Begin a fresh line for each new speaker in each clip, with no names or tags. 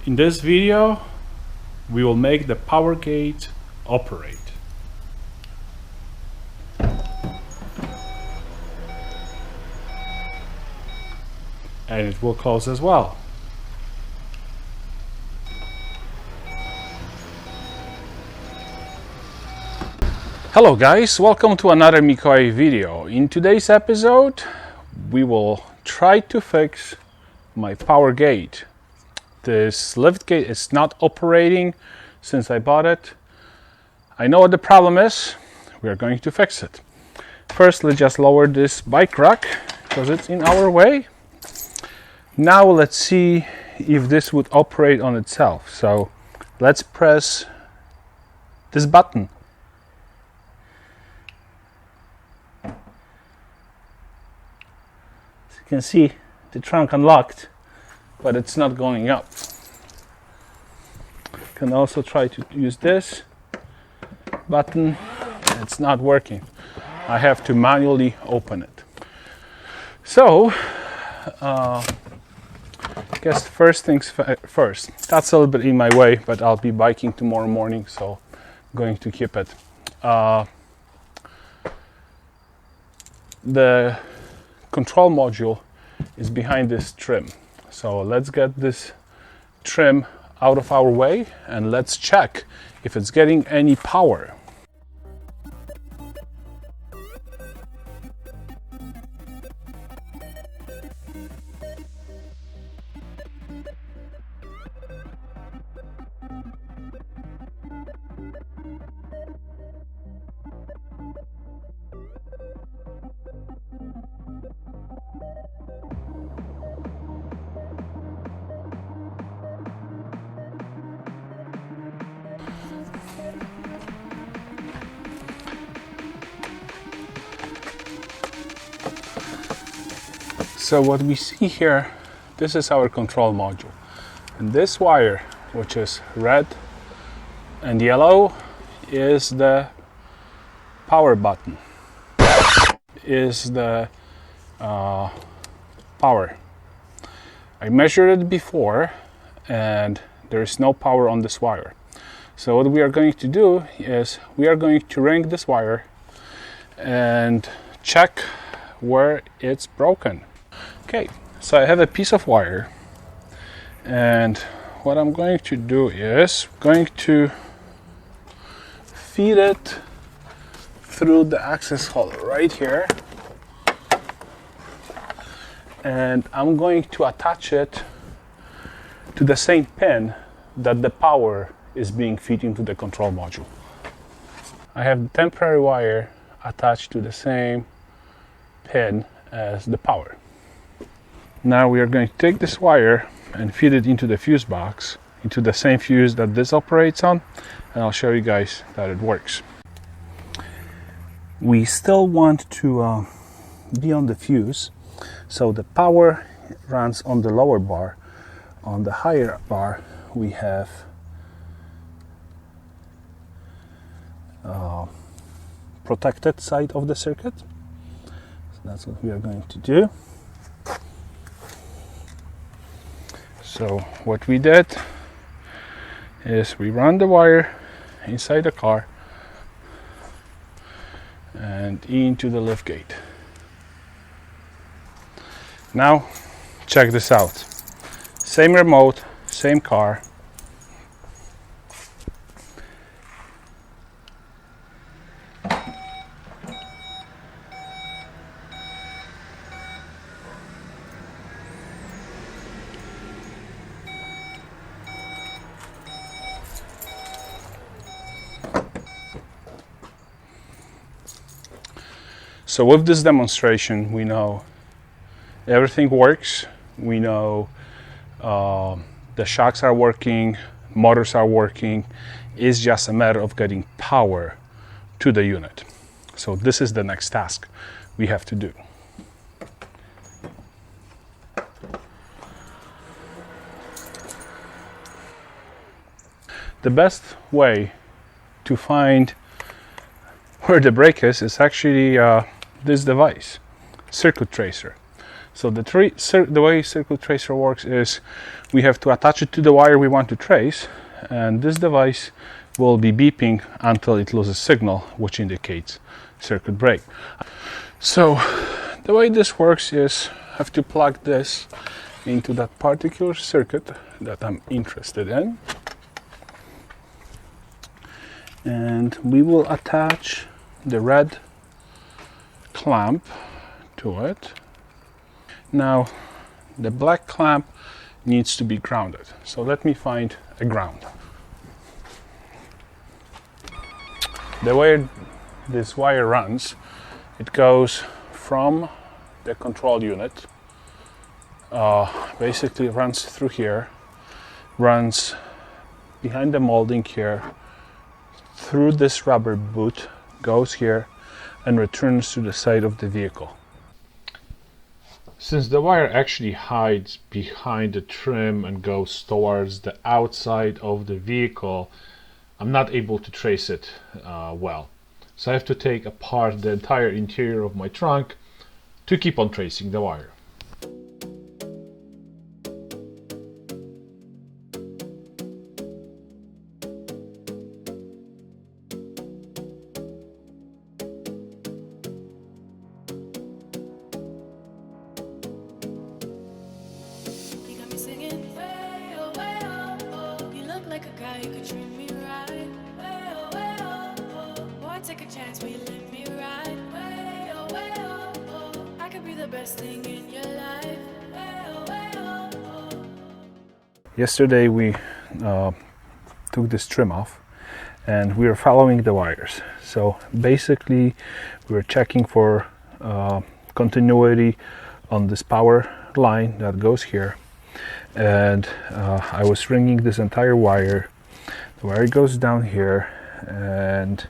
In this video, we will make the power gate operate. And it will close as well. Hello guys, welcome to another Mecowhy video. In today's episode, we will try to fix my power gate. This liftgate is not operating since I bought it. I know what the problem is. We are going to fix it. First, let's just lower this bike rack because it's in our way. Now let's see if this would operate on itself. So let's press this button. As you can see, the trunk unlocked, but it's not going up. You can also try to use this button. It's not working. I have to manually open it. So, I guess first things first. That's a little bit in my way, but I'll be biking tomorrow morning, so I'm going to keep it. The control module is behind this trim. So let's get this trim out of our way and let's check if it's getting any power. So what we see here, this is our control module. And this wire, which is red and yellow, is the power button, is the power. I measured it before and there is no power on this wire. So what we are going to do is we are going to wring this wire and check where it's broken. Okay, so I have a piece of wire, and what I'm going to do is going to feed it through the access hole right here, and I'm going to attach it to the same pin that the power is being fed into the control module. I have the temporary wire attached to the same pin as the power. Now we are going to take this wire and feed it into the fuse box, into the same fuse that this operates on, and I'll show you guys that it works. We still want to be on the fuse, so the power runs on the lower bar. On the higher bar we have protected side of the circuit. So that's what we are going to do. So what we did is we run the wire inside the car and into the liftgate. Now check this out. Same remote, same car. So with this demonstration, we know everything works. We know the shocks are working, motors are working. It's just a matter of getting power to the unit. So this is the next task we have to do. The best way to find where the break is actually this device, circuit tracer. So the way circuit tracer works is we have to attach it to the wire we want to trace, and this device will be beeping until it loses signal, which indicates circuit break. So the way this works is I have to plug this into that particular circuit that I'm interested in, and we will attach the red clamp to it. Now the black clamp needs to be grounded, so let me find a ground. The way this wire runs, it goes from the control unit, basically runs through here, runs behind the molding here, through this rubber boot, goes here, and returns to the side of the vehicle. Since the wire actually hides behind the trim and goes towards the outside of the vehicle, I'm not able to trace it well. So I have to take apart the entire interior of my trunk to keep on tracing the wire. Yesterday we took this trim off and we were following the wires. So basically we were checking for continuity on this power line that goes here, and I was ringing this entire wire. The wire goes down here, and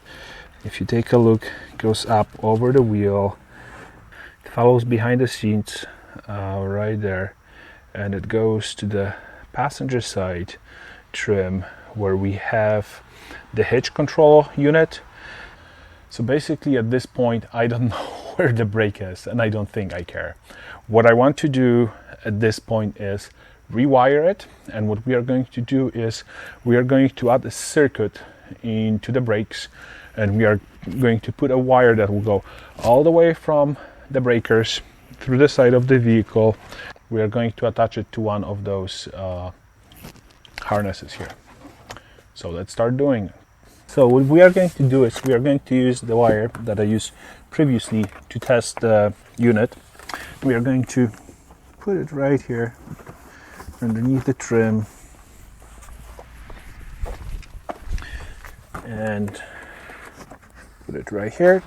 if you take a look, it goes up over the wheel, it follows behind the seats right there, and it goes to the passenger side trim where we have the hitch control unit. So basically at this point I don't know where the brake is, and I don't think I care. What I want to do at this point is rewire it, and what we are going to do is we are going to add a circuit into the brakes, and we are going to put a wire that will go all the way from the breakers through the side of the vehicle. We are going to attach it to one of those harnesses here. So let's start doing it. So what we are going to do is we are going to use the wire that I used previously to test the unit. We are going to put it right here underneath the trim and put it right here.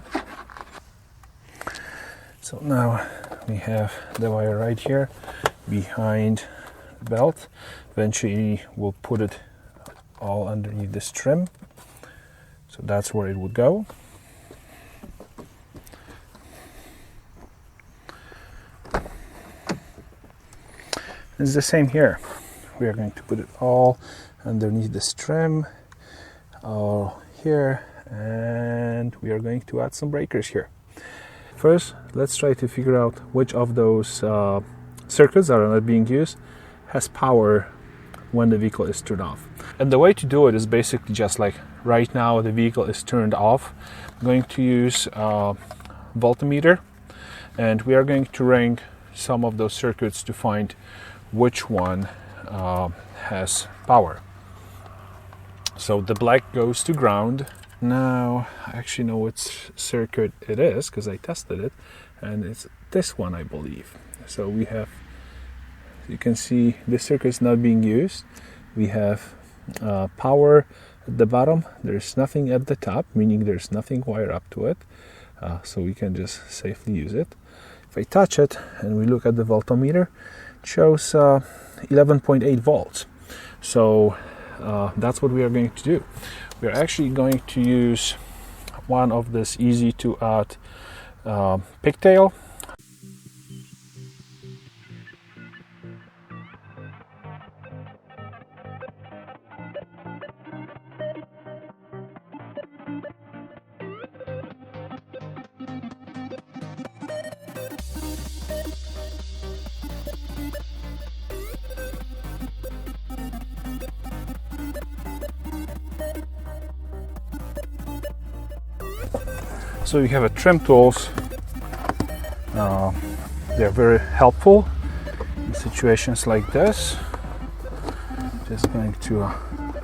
So now we have the wire right here behind the belt. Eventually we'll put it all underneath this trim. So that's where it would go. It's the same here. We are going to put it all underneath this trim, all here, and we are going to add some breakers here. First, let's try to figure out which of those circuits that are not being used has power when the vehicle is turned off. And the way to do it is basically just like right now the vehicle is turned off. I'm going to use a voltmeter, and we are going to ring some of those circuits to find which one has power. So the black goes to ground. Now I actually know which circuit it is because I tested it, and it's this one, I believe. So we have, you can see this circuit is not being used. We have power at the bottom. There's nothing at the top, meaning there's nothing wired up to it, so we can just safely use it. If I touch it and we look at the voltmeter, it shows 11.8 volts. So that's what we are going to do. We are actually going to use one of this easy to add pigtail. So you have a trim tools. They're very helpful in situations like this. Just going to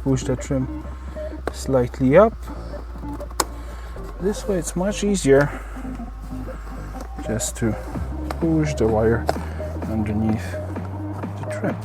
push the trim slightly up. This way it's much easier just to push the wire underneath the trim.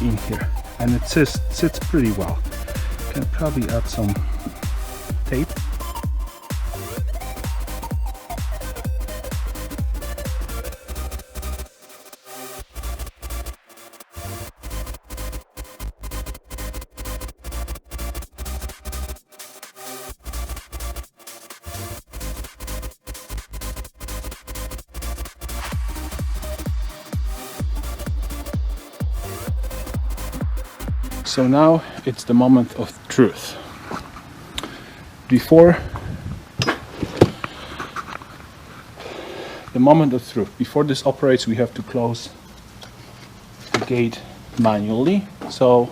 In here, and it sits pretty well. Can probably add some tape. So now it's the moment of truth. Before this operates, we have to close the gate manually. So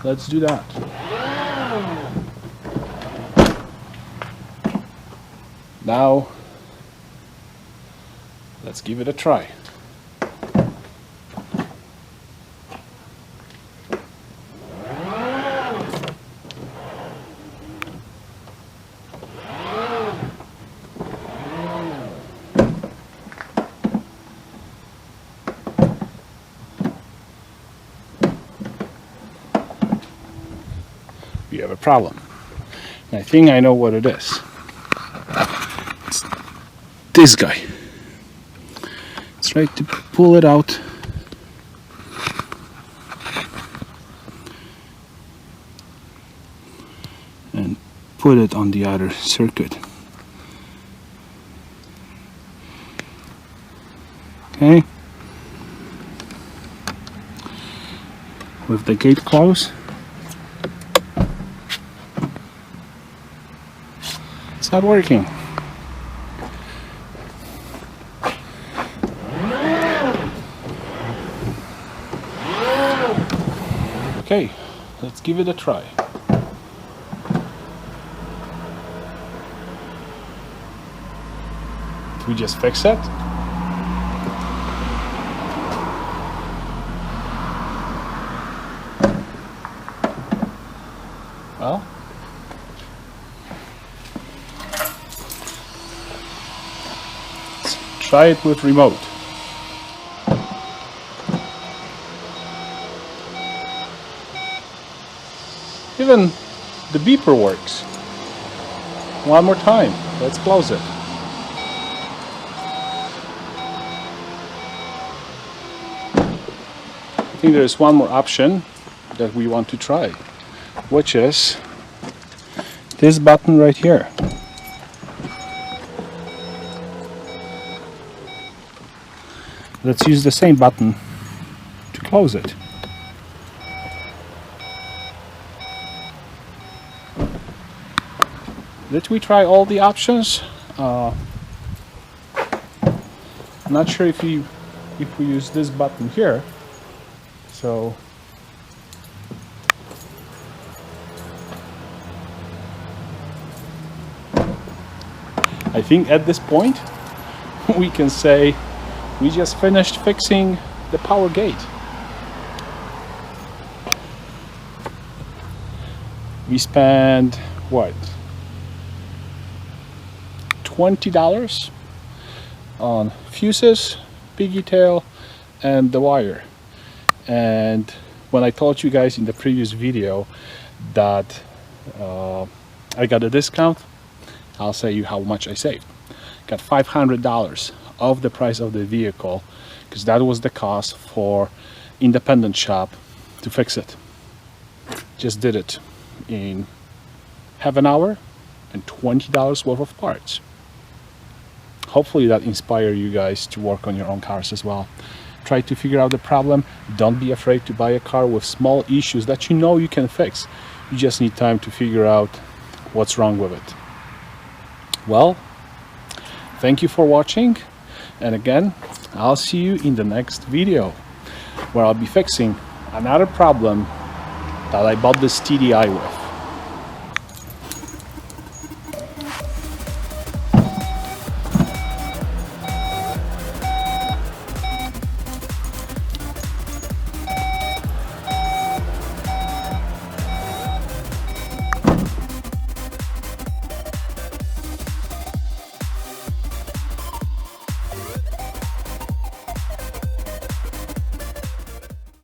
let's do that. Now let's give it a try. We have a problem. And I think I know what it is. It's this guy. Let's try to pull it out. And put it on the other circuit. Okay. With the gate closed. It's not working. Okay, let's give it a try. Did we just fix it? Well, try it with remote. Even the beeper works. One more time. Let's close it. I think there is one more option that we want to try, which is this button right here. Let's use the same button to close it. Did we try all the options? I'm not sure if we use this button here. So I think at this point we can say we just finished fixing the power gate. We spent what? $20 on fuses, piggy tail, and the wire. And when I told you guys in the previous video that I got a discount, I'll say you how much I saved. Got $500 of the price of the vehicle, because that was the cost for independent shop to fix it. Just did it in half an hour, and $20 worth of parts. Hopefully that inspires you guys to work on your own cars as well. Try to figure out the problem. Don't be afraid to buy a car with small issues that you know you can fix. You just need time to figure out what's wrong with it. Well, thank you for watching, and again, I'll see you in the next video where I'll be fixing another problem that I bought this TDI with.